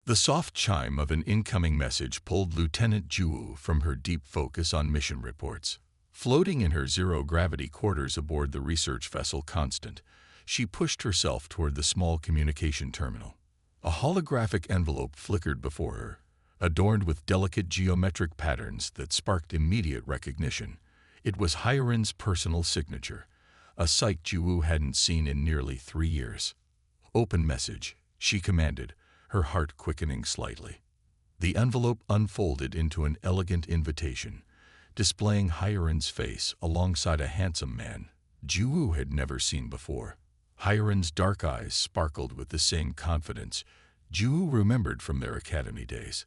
The soft chime of an incoming message pulled Lieutenant Juwu from her deep focus on mission reports. Floating in her zero-gravity quarters aboard the research vessel Constant, she pushed herself toward the small communication terminal. A holographic envelope flickered before her, adorned with delicate geometric patterns that sparked immediate recognition. It was Hiren's personal signature, a sight Juwu hadn't seen in nearly 3 years. "Open message," she commanded, her heart quickening slightly. The envelope unfolded into an elegant invitation, displaying Hiren's face alongside a handsome man Juwu had never seen before. Hiren's dark eyes sparkled with the same confidence Juwu remembered from their academy days,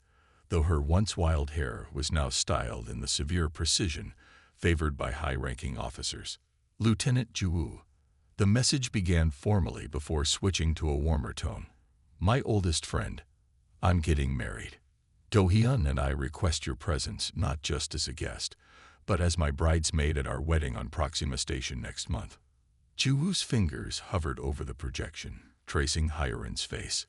though her once wild hair was now styled in the severe precision favored by high-ranking officers. "Lieutenant Juwu." The message began formally before switching to a warmer tone. "My oldest friend, I'm getting married. Do-hyun and I request your presence not just as a guest, but as my bridesmaid at our wedding on Proxima Station next month." Juwoo's fingers hovered over the projection, tracing Hiren's face.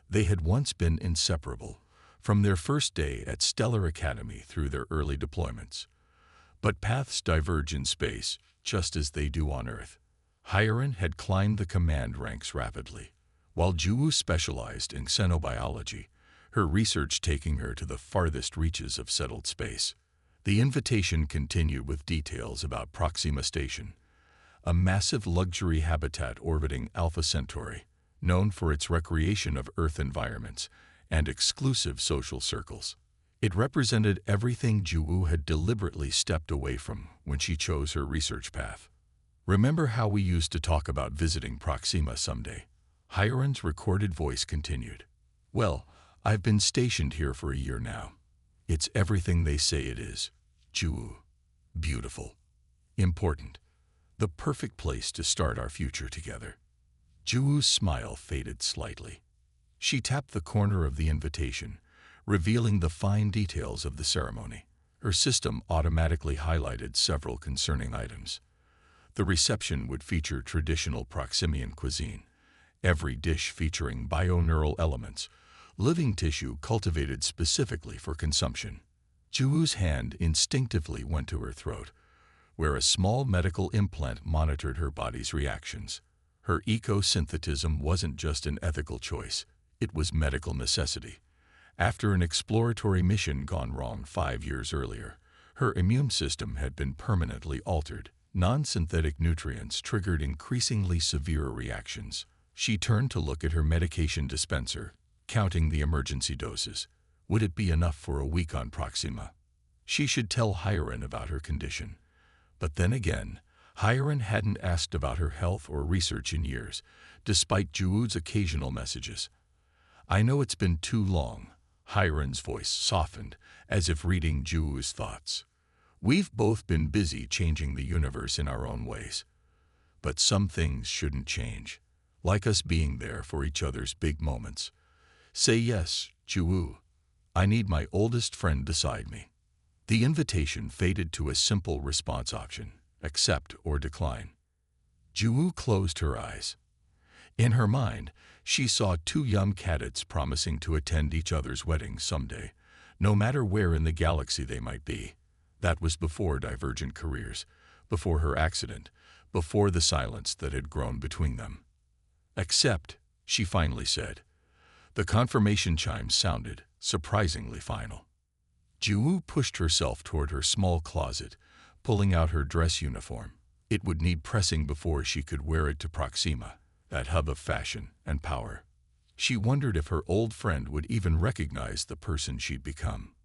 They had once been inseparable, from their first day at Stellar Academy through their early deployments. But paths diverge in space, just as they do on Earth. Hiren had climbed the command ranks rapidly, while Juwu specialized in xenobiology, her research taking her to the farthest reaches of settled space. The invitation continued with details about Proxima Station, a massive luxury habitat orbiting Alpha Centauri, known for its recreation of Earth environments and exclusive social circles. It represented everything Juwu had deliberately stepped away from when she chose her research path. "Remember how we used to talk about visiting Proxima someday?" Hiren's recorded voice continued. "Well, I've been stationed here for a year now. It's everything they say it is, Juwu. Beautiful. Important. The perfect place to start our future together." Juwu's smile faded slightly. She tapped the corner of the invitation, revealing the fine details of the ceremony. Her system automatically highlighted several concerning items. The reception would feature traditional Proximian cuisine, every dish featuring bioneural elements, living tissue cultivated specifically for consumption. Juwu's hand instinctively went to her throat, where a small medical implant monitored her body's reactions. Her eco-synthetism wasn't just an ethical choice, it was medical necessity. After an exploratory mission gone wrong 5 years earlier, her immune system had been permanently altered. Non-synthetic nutrients triggered increasingly severe reactions. She turned to look at her medication dispenser, counting the emergency doses. Would it be enough for a week on Proxima? She should tell Hiren about her condition. But then again, Hiren hadn't asked about her health or research in years, despite Juwu's occasional messages. "I know it's been too long." Hiren's voice softened, as if reading Juwu's thoughts. "We've both been busy changing the universe in our own ways. But some things shouldn't change, like us being there for each other's big moments. Say yes, Juwu. I need my oldest friend beside me." The invitation faded to a simple response option: accept or decline. Juwu closed her eyes. In her mind, she saw 2 young cadets promising to attend each other's weddings someday, no matter where in the galaxy they might be. That was before divergent careers, before her accident, before the silence that had grown between them. "Accept," she finally said. The confirmation chimes sounded surprisingly final. Juwu pushed herself toward her small closet, pulling out her dress uniform. It would need pressing before she could wear it to Proxima, that hub of fashion and power. She wondered if her old friend would even recognize the person she'd become.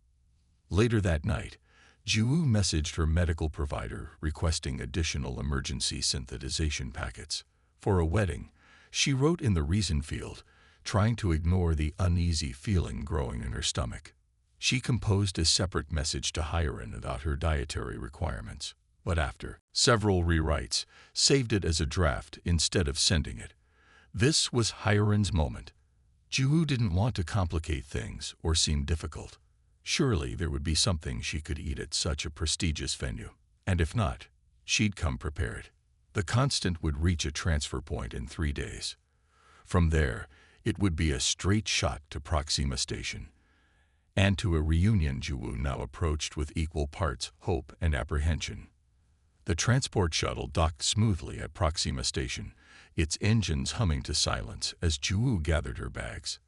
Later that night, Juwu messaged her medical provider requesting additional emergency synthesization packets. For a wedding, she wrote in the reason field, trying to ignore the uneasy feeling growing in her stomach. She composed a separate message to Hiren about her dietary requirements, but after several rewrites, saved it as a draft instead of sending it. This was Hiren's moment. Juwu didn't want to complicate things or seem difficult. Surely there would be something she could eat at such a prestigious venue, and if not, she'd come prepared. The Constant would reach a transfer point in 3 days. From there, It would be a straight shot to Proxima Station, and to a reunion Juwu now approached with equal parts hope and apprehension. The transport shuttle docked smoothly at Proxima Station, its engines humming to silence as Juwu gathered her bags.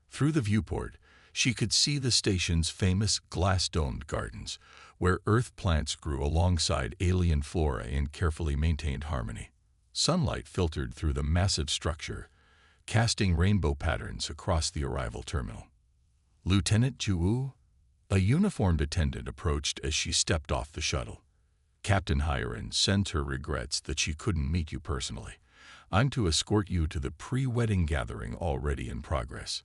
Through the viewport, she could see the station's famous glass-domed gardens, where earth plants grew alongside alien flora in carefully maintained harmony. Sunlight filtered through the massive structure, casting rainbow patterns across the arrival terminal. Lieutenant Juwu? A uniformed attendant approached as she stepped off the shuttle. Captain Hiren sent her regrets that she couldn't meet you personally. I'm to escort you to the pre-wedding gathering already in progress.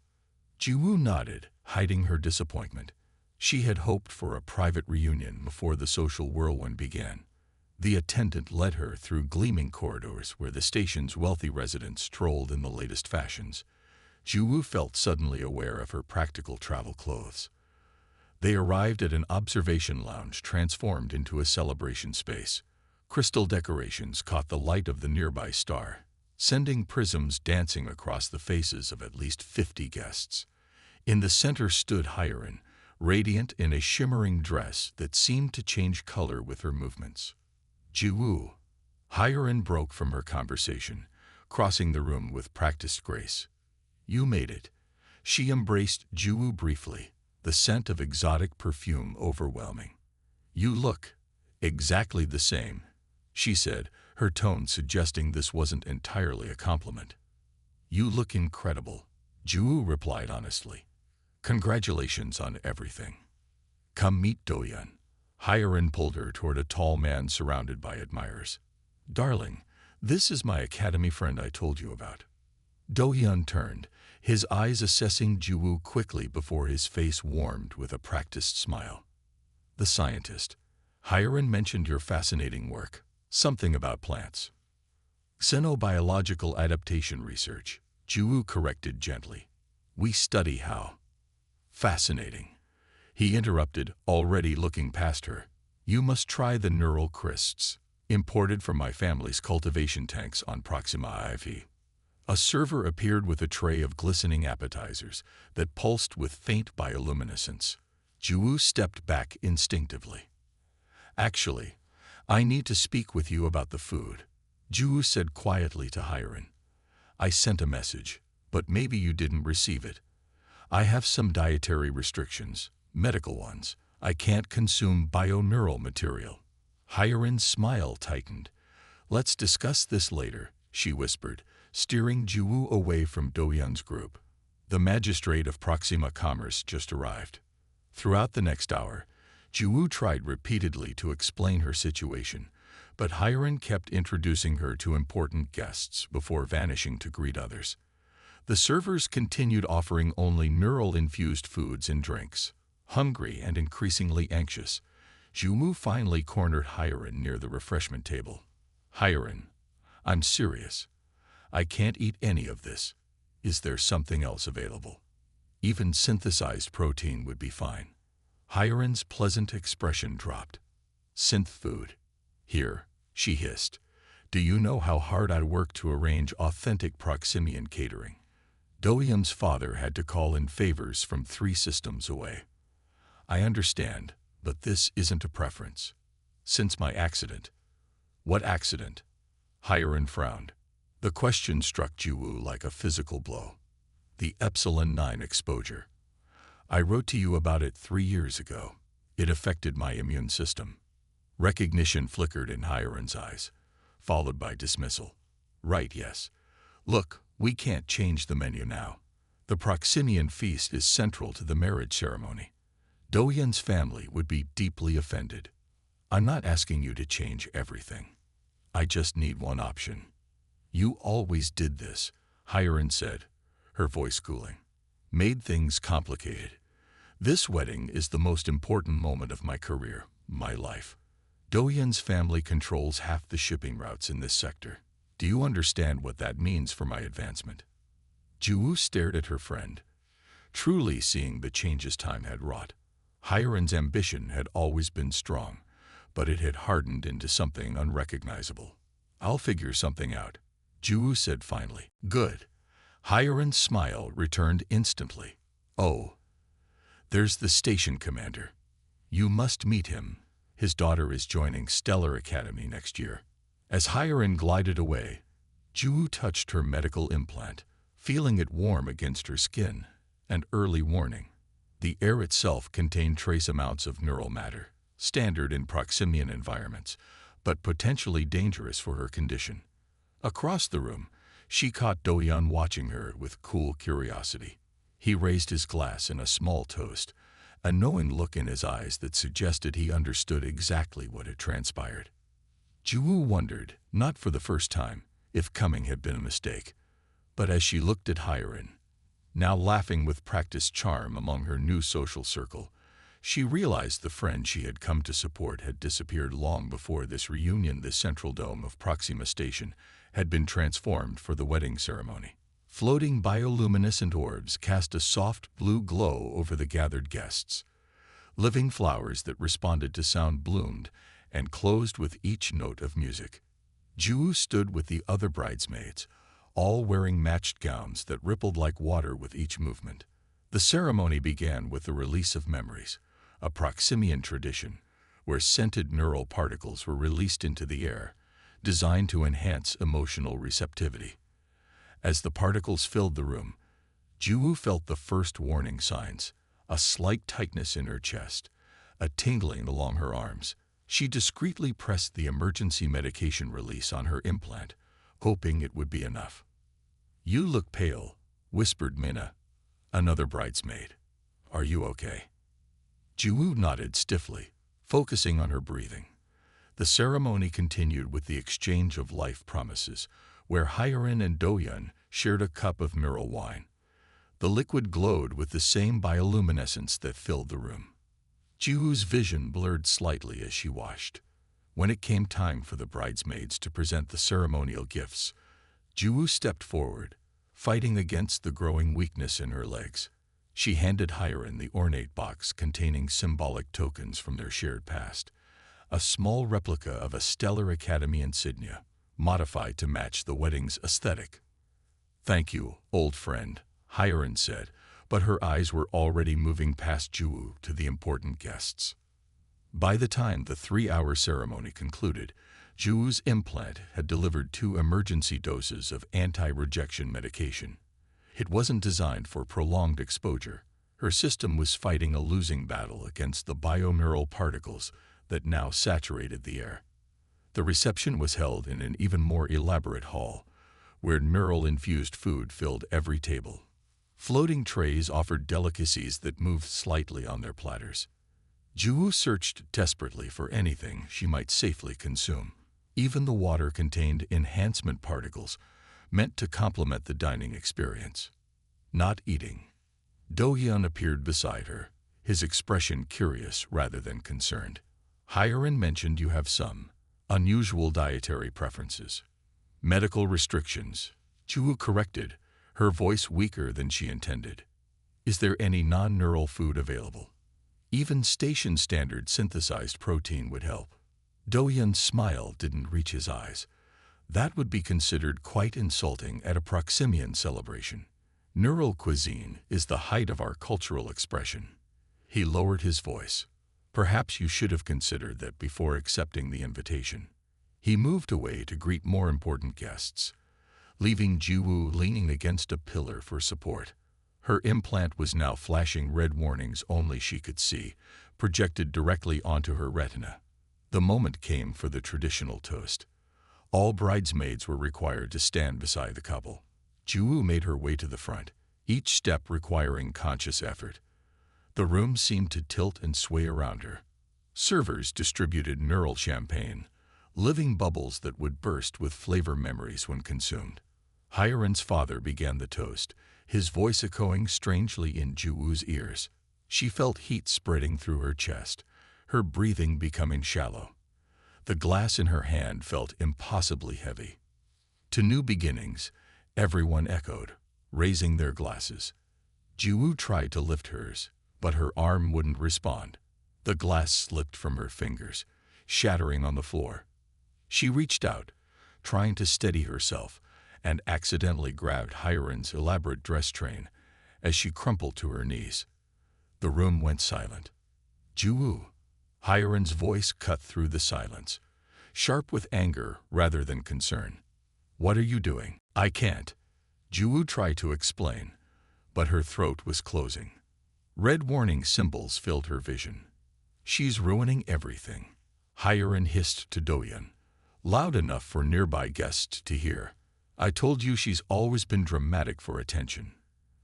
Juwu nodded, hiding her disappointment. She had hoped for a private reunion before the social whirlwind began. The attendant led her through gleaming corridors where the station's wealthy residents strolled in the latest fashions. Juwu felt suddenly aware of her practical travel clothes. They arrived at an observation lounge transformed into a celebration space. Crystal decorations caught the light of the nearby star, sending prisms dancing across the faces of at least 50 guests. In the center stood Hiren, radiant in a shimmering dress that seemed to change color with her movements. Juwu. Hiren broke from her conversation, crossing the room with practiced grace. You made it. She embraced Juwu briefly, the scent of exotic perfume overwhelming. You look exactly the same, she said, her tone suggesting this wasn't entirely a compliment. You look incredible, Juwu replied honestly. Congratulations on everything. Come meet Dohyun. Hiren pulled her toward a tall man surrounded by admirers. Darling, this is my academy friend I told you about. Dohyun turned, his eyes assessing Juwu quickly before his face warmed with a practiced smile. The scientist. Hiren mentioned your fascinating work, something about plants. Xenobiological adaptation research, Juwu corrected gently. We study how. Fascinating. He interrupted, already looking past her. You must try the neural crysts, imported from my family's cultivation tanks on Proxima IV. A server appeared with a tray of glistening appetizers that pulsed with faint bioluminescence. Juwu stepped back instinctively. Actually, I need to speak with you about the food, Juwu said quietly to Hiren. I sent a message, but maybe you didn't receive it. I have some dietary restrictions, medical ones. I can't consume bioneural material. Hiren's smile tightened. Let's discuss this later, she whispered, steering Juwu away from Dohyun's group. The magistrate of Proxima Commerce just arrived. Throughout the next hour, Juwu tried repeatedly to explain her situation, but Hiren kept introducing her to important guests before vanishing to greet others. The servers continued offering only neural-infused foods and drinks. Hungry and increasingly anxious, Juwu finally cornered Hiren near the refreshment table. Hiren, I'm serious. I can't eat any of this. Is there something else available? Even synthesized protein would be fine. Hiren's pleasant expression dropped. Synth food. Here, she hissed. Do you know how hard I work to arrange authentic Proximian catering? Dohyun's father had to call in favors from 3 systems away. I understand, but this isn't a preference. Since my accident. What accident? Hiren frowned. The question struck Juwu like a physical blow. The Epsilon 9 exposure. I wrote to you about it 3 years ago. It affected my immune system. Recognition flickered in Hiren's eyes, followed by dismissal. Right, yes. Look, we can't change the menu now. The Proximian feast is central to the marriage ceremony. Dohyun's family would be deeply offended. I'm not asking you to change everything. I just need one option. You always did this, Hiren said, her voice cooling. Made things complicated. This wedding is the most important moment of my career, my life. Dohyun's family controls half the shipping routes in this sector. Do you understand what that means for my advancement? Juwu stared at her friend, truly seeing the changes time had wrought. Hiren's ambition had always been strong, but it had hardened into something unrecognizable. I'll figure something out, Juwu said finally. Good. Hiren's smile returned instantly. "Oh, there's the station commander. You must meet him. His daughter is joining Stellar Academy next year." As Hiren glided away, Ju touched her medical implant, feeling it warm against her skin. An early warning. The air itself contained trace amounts of neural matter, standard in Proximian environments, but potentially dangerous for her condition. Across the room, she caught Dohyun watching her with cool curiosity. He raised his glass in a small toast, a knowing look in his eyes that suggested he understood exactly what had transpired. Ju wondered, not for the first time, if coming had been a mistake, but as she looked at Hiren, now laughing with practiced charm among her new social circle, she realized the friend she had come to support had disappeared long before this reunion. The central dome of Proxima Station had been transformed for the wedding ceremony. Floating bioluminescent orbs cast a soft blue glow over the gathered guests. Living flowers that responded to sound bloomed and closed with each note of music. Ju stood with the other bridesmaids, all wearing matched gowns that rippled like water with each movement. The ceremony began with the release of memories, a Proximian tradition, where scented neural particles were released into the air, designed to enhance emotional receptivity. As the particles filled the room, Ju felt the first warning signs, a slight tightness in her chest, a tingling along her arms. She discreetly pressed the emergency medication release on her implant, hoping it would be enough. "You look pale," whispered Minna, another bridesmaid. "Are you okay?" Ju nodded stiffly, focusing on her breathing. The ceremony continued with the exchange of life promises, where Hiren and Dohyun shared a cup of neural wine. The liquid glowed with the same bioluminescence that filled the room. Ju's vision blurred slightly as she watched. When it came time for the bridesmaids to present the ceremonial gifts, Ju stepped forward, fighting against the growing weakness in her legs. She handed Hiren the ornate box containing symbolic tokens from their shared past, a small replica of a Stellar Academy insignia, modified to match the wedding's aesthetic. "Thank you, old friend," Hiren said, but her eyes were already moving past Ju to the important guests. By the time the 3-hour ceremony concluded, Ju's implant had delivered 2 emergency doses of anti-rejection medication. It wasn't designed for prolonged exposure. Her system was fighting a losing battle against the bioneural particles that now saturated the air. The reception was held in an even more elaborate hall, where neural-infused food filled every table. Floating trays offered delicacies that moved slightly on their platters. Ju searched desperately for anything she might safely consume. Even the water contained enhancement particles meant to complement the dining experience. Not eating. Dohyun appeared beside her, his expression curious rather than concerned. Hiren mentioned you have some unusual dietary preferences. Medical restrictions, Ju corrected, her voice weaker than she intended. Is there any non-neural food available? Even station-standard synthesized protein would help. Dohyun's smile didn't reach his eyes. That would be considered quite insulting at a Proximian celebration. Neural cuisine is the height of our cultural expression. He lowered his voice. Perhaps you should have considered that before accepting the invitation. He moved away to greet more important guests, leaving Ju leaning against a pillar for support. Her implant was now flashing red warnings only she could see, projected directly onto her retina. The moment came for the traditional toast. All bridesmaids were required to stand beside the couple. Ju made her way to the front, each step requiring conscious effort. The room seemed to tilt and sway around her. Servers distributed neural champagne, living bubbles that would burst with flavor memories when consumed. Hiren's father began the toast, his voice echoing strangely in Ju's ears. She felt heat spreading through her chest, her breathing becoming shallow. The glass in her hand felt impossibly heavy. To new beginnings, everyone echoed, raising their glasses. Ju tried to lift hers, but her arm wouldn't respond. The glass slipped from her fingers, shattering on the floor. She reached out, trying to steady herself, and accidentally grabbed Hiren's elaborate dress train as she crumpled to her knees. The room went silent. "Ju-woo." Hiren's voice cut through the silence, sharp with anger rather than concern. "What are you doing?" "I can't." Ju-woo tried to explain, but her throat was closing. Red warning symbols filled her vision. "She's ruining everything," Hiren hissed to Doyeon, loud enough for nearby guests to hear. "I told you she's always been dramatic for attention."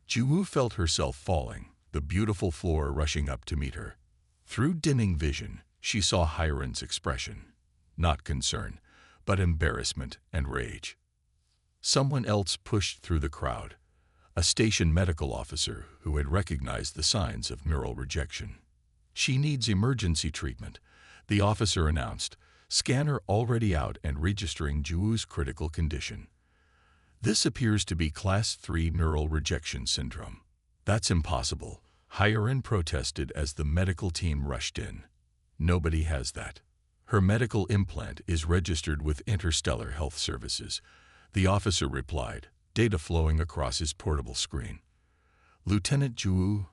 Ju-woo felt herself falling, the beautiful floor rushing up to meet her. Through dimming vision, she saw Hiren's expression. Not concern, but embarrassment and rage. Someone else pushed through the crowd, a station medical officer who had recognized the signs of neural rejection. "She needs emergency treatment," the officer announced, scanner already out and registering Ju-woo's critical condition. "This appears to be Class 3 neural rejection syndrome." "That's impossible," Hiren protested as the medical team rushed in. "Nobody has that. Her medical implant is registered with Interstellar Health Services," the officer replied, data flowing across his portable screen. "Lieutenant Ju-woo,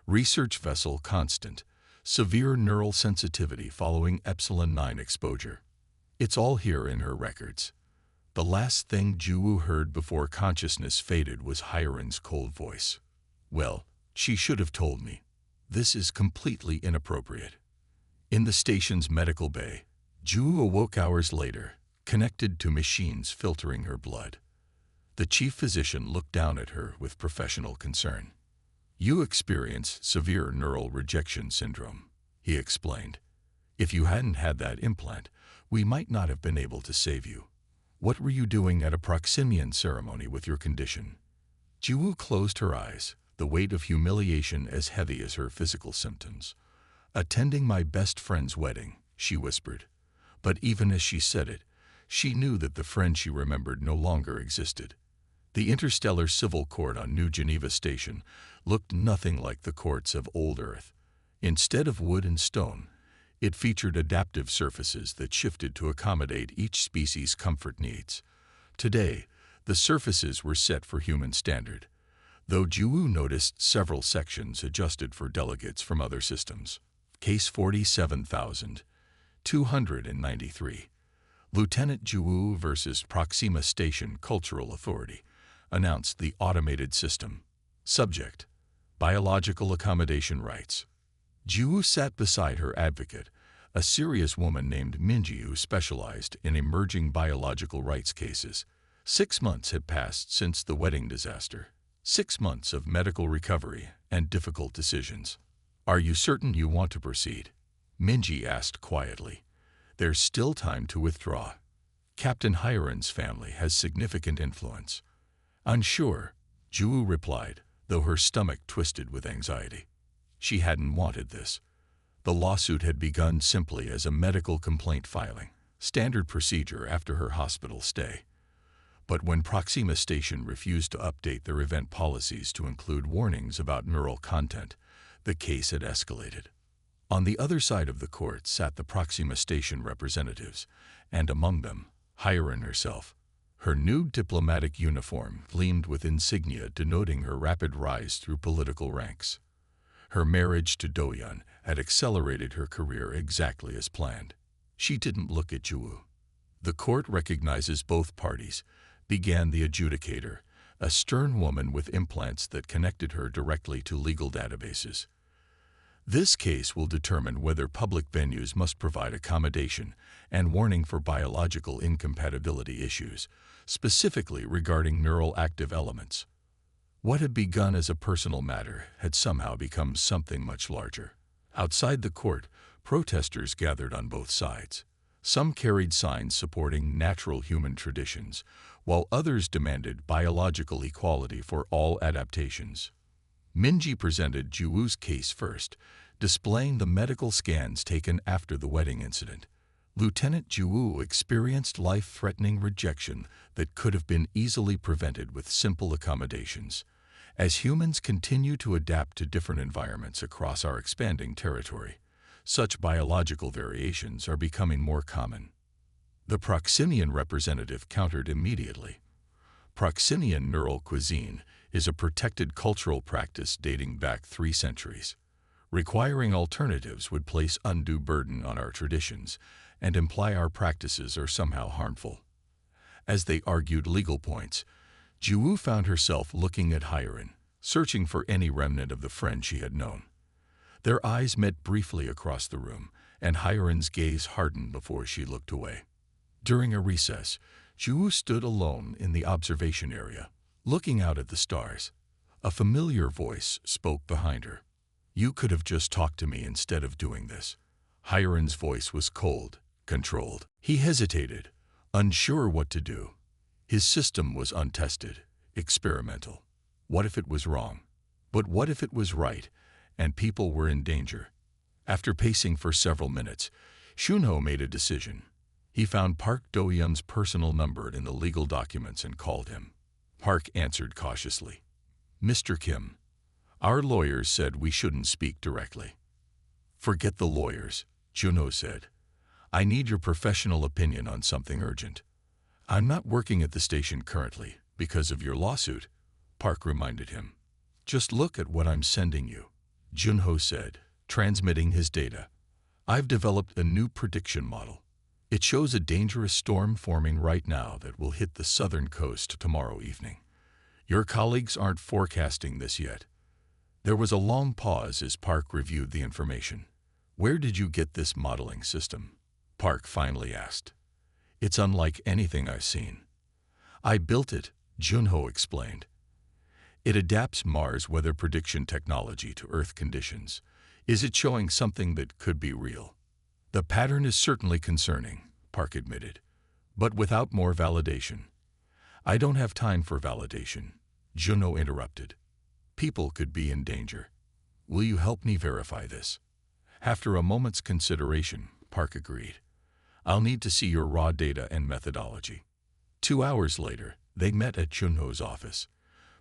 research vessel constant, severe neural sensitivity following Epsilon 9 exposure. It's all here in her records." The last thing Ju-woo heard before consciousness faded was Hiren's cold voice. "Well, she should have told me. This is completely inappropriate." In the station's medical bay, Ju-woo awoke hours later, connected to machines filtering her blood. The chief physician looked down at her with professional concern. "You experience severe neural rejection syndrome," he explained. "If you hadn't had that implant, we might not have been able to save you. What were you doing at a Proximian ceremony with your condition?" Ju-woo closed her eyes, the weight of humiliation as heavy as her physical symptoms. "Attending my best friend's wedding," she whispered. But even as she said it, she knew that the friend she remembered no longer existed. The Interstellar Civil Court on New Geneva Station looked nothing like the courts of old Earth. Instead of wood and stone, it featured adaptive surfaces that shifted to accommodate each species' comfort needs. Today, the surfaces were set for human standard, though Ju-woo noticed several sections adjusted for delegates from other systems. Case 47,293. Lieutenant Ju-woo versus Proxima Station Cultural Authority, announced the automated system. Subject: biological accommodation rights. Ju-woo sat beside her advocate, a serious woman named Minji who specialized in emerging biological rights cases. 6 months had passed since the wedding disaster. 6 months of medical recovery and difficult decisions. "Are you certain you want to proceed?" Minji asked quietly. "There's still time to withdraw. Captain Hiren's family has significant influence." "Unsure," Ju-woo replied, though her stomach twisted with anxiety. She hadn't wanted this. The lawsuit had begun simply as a medical complaint filing, standard procedure after her hospital stay. But when Proxima Station refused to update their event policies to include warnings about neural content, the case had escalated. On the other side of the court sat the Proxima Station representatives, and among them, Hiren herself. Her new diplomatic uniform gleamed with insignia denoting her rapid rise through political ranks. Her marriage to Doyeon had accelerated her career exactly as planned. She didn't look at Ju-woo. "The court recognizes both parties," began the adjudicator, a stern woman with implants that connected her directly to legal databases. "This case will determine whether public venues must provide accommodation and warning for biological incompatibility issues, specifically regarding neural active elements." What had begun as a personal matter had somehow become something much larger. Outside the court, protesters gathered on both sides. Some carried signs supporting natural human traditions, while others demanded biological equality for all adaptations. Minji presented Ju-woo's case first, displaying the medical scans taken after the wedding incident. Lieutenant Ju-woo experienced life-threatening rejection that could have been easily prevented with simple accommodations. As humans continue to adapt to different environments across our expanding territory, such biological variations are becoming more common. The Proximian representative countered immediately. Proximian neural cuisine is a protected cultural practice dating back 3 centuries. Requiring alternatives would place undue burden on our traditions and imply our practices are somehow harmful. As they argued legal points, Jiwoo found herself looking at Hyorin, searching for any remnant of the friend she had known. Their eyes met briefly across the room, and Hyorin's gaze hardened before she looked away. During a recess, Jiwoo stood alone in the observation area, looking out at the stars. A familiar voice spoke behind her. "You could have just talked to me instead of doing this." Hyorin's voice was cold, controlled. He hesitated, unsure what to do. His system was untested, experimental. What if it was wrong? But what if it was right, and people were in danger? After pacing for several minutes, Shunho made a decision. He found Park Do-yeon's personal number in the legal documents and called him. Park answered cautiously. "Mr. Kim, our lawyers said we shouldn't speak directly." "Forget the lawyers," Shunho said. "I need your professional opinion on something urgent." "I'm not working at the station currently because of your lawsuit," Park reminded him. "Just look at what I'm sending you," Junho said, transmitting his data. "I've developed a new prediction model. It shows a dangerous storm forming right now that will hit the southern coast tomorrow evening. Your colleagues aren't forecasting this yet." There was a long pause as Park reviewed the information. "Where did you get this modeling system?" Park finally asked. "It's unlike anything I've seen." "I built it," Junho explained. "It adapts Mars weather prediction technology to Earth conditions. Is it showing something that could be real?" "The pattern is certainly concerning," Park admitted, "but without more validation." "I don't have time for validation," Junho interrupted. "People could be in danger. Will you help me verify this?" After a moment's consideration, Park agreed. "I'll need to see your raw data and methodology." 2 hours later, they met at Junho's office.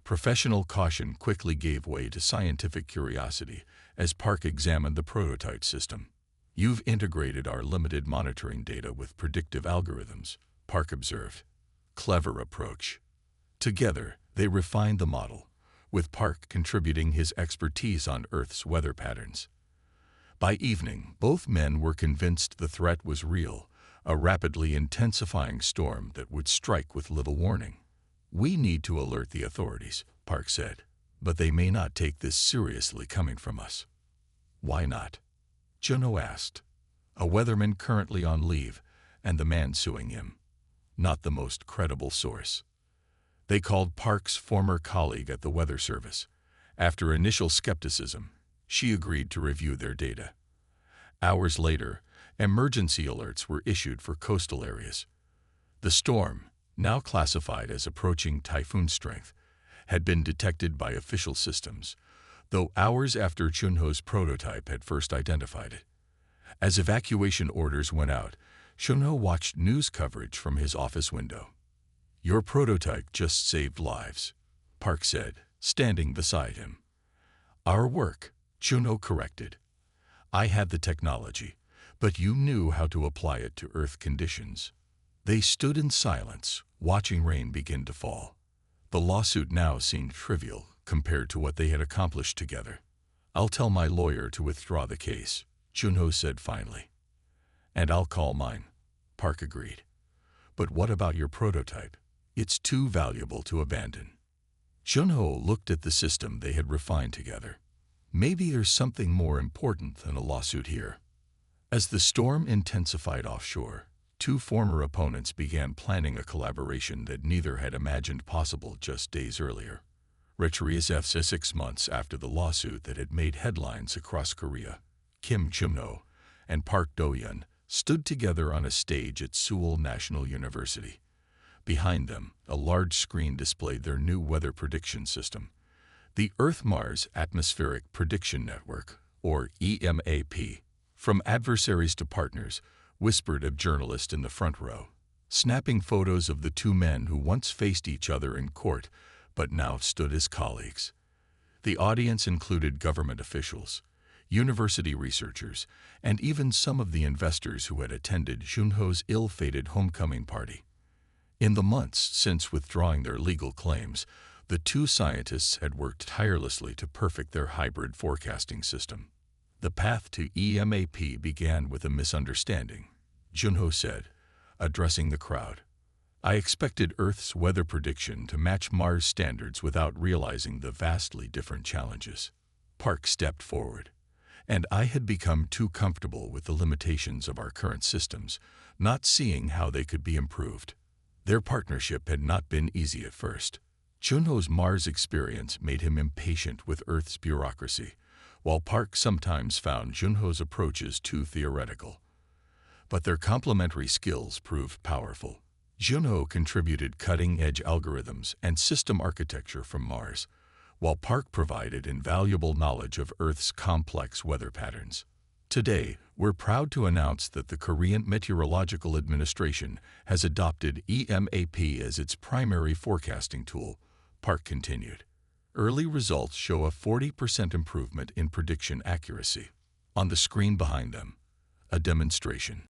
Professional caution quickly gave way to scientific curiosity as Park examined the prototype system. "You've integrated our limited monitoring data with predictive algorithms," Park observed. "Clever approach." Together, they refined the model, with Park contributing his expertise on Earth's weather patterns. By evening, both men were convinced the threat was real, a rapidly intensifying storm that would strike with little warning. "We need to alert the authorities," Park said, "but they may not take this seriously coming from us." "Why not?" Junho asked. "A weatherman currently on leave, and the man suing him. Not the most credible source." They called Park's former colleague at the Weather Service. After initial skepticism, she agreed to review their data. Hours later, emergency alerts were issued for coastal areas. The storm, now classified as approaching typhoon strength, had been detected by official systems, though hours after Junho's prototype had first identified it. As evacuation orders went out, Junho watched news coverage from his office window. "Your prototype just saved lives," Park said, standing beside him. "Our work," Junho corrected. "I had the technology, but you knew how to apply it to Earth conditions." They stood in silence, watching rain begin to fall. The lawsuit now seemed trivial compared to what they had accomplished together. "I'll tell my lawyer to withdraw the case," Junho said finally. "And I'll call mine," Park agreed. "But what about your prototype? It's too valuable to abandon." Junho looked at the system they had refined together. "Maybe there's something more important than a lawsuit here." As the storm intensified offshore, 2 former opponents began planning a collaboration that neither had imagined possible just days earlier. Retrius F's 6 months after the lawsuit that had made headlines across Korea, Kim Junho and Park Do-yeon stood together on a stage at Seoul National University. Behind them, a large screen displayed their new weather prediction system, the Earth-Mars Atmospheric Prediction Network, or EMAP. From adversaries to partners, whispered a journalist in the front row, snapping photos of the 2 men who once faced each other in court but now stood as colleagues. The audience included government officials, university researchers, and even some of the investors who had attended Junho's ill-fated homecoming party. In the months since withdrawing their legal claims, the two scientists had worked tirelessly to perfect their hybrid forecasting system. The path to EMAP began with a misunderstanding, Junho said, addressing the crowd. I expected Earth's weather prediction to match Mars' standards without realizing the vastly different challenges. Park stepped forward, and I had become too comfortable with the limitations of our current systems, not seeing how they could be improved. Their partnership had not been easy at first. Junho's Mars experience made him impatient with Earth's bureaucracy, while Park sometimes found Junho's approaches too theoretical. But their complementary skills proved powerful. Junho contributed cutting-edge algorithms and system architecture from Mars, while Park provided invaluable knowledge of Earth's complex weather patterns. Today, we're proud to announce that the Korean Meteorological Administration has adopted EMAP as its primary forecasting tool, Park continued. Early results show a 40% improvement in prediction accuracy. On the screen behind them, a demonstration